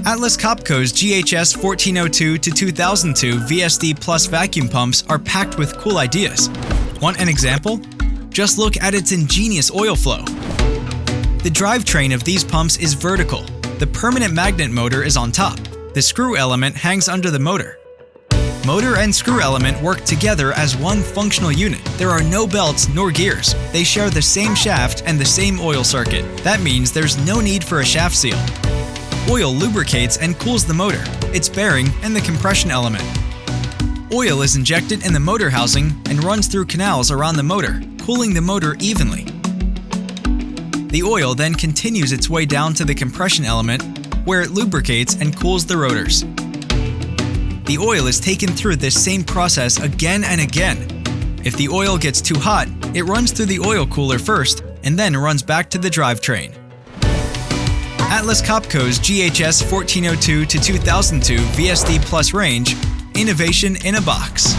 Atlas Copco's GHS 1402 to 2002 VSD Plus vacuum pumps are packed with cool ideas. Want an example? Just look at its ingenious oil flow. The drivetrain of these pumps is vertical. The permanent magnet motor is on top. The screw element hangs under the motor. Motor and screw element work together as one functional unit. There are no belts nor gears. They share the same shaft and the same oil circuit. That means there's no need for a shaft seal. Oil lubricates and cools the motor, its bearing, and the compression element. Oil is injected in the motor housing and runs through canals around the motor, cooling the motor evenly. The oil then continues its way down to the compression element, where it lubricates and cools the rotors. The oil is taken through this same process again and again. If the oil gets too hot, it runs through the oil cooler first and then runs back to the drivetrain. Atlas Copco's GHS 1402 to 2002 VSD Plus range, innovation in a box.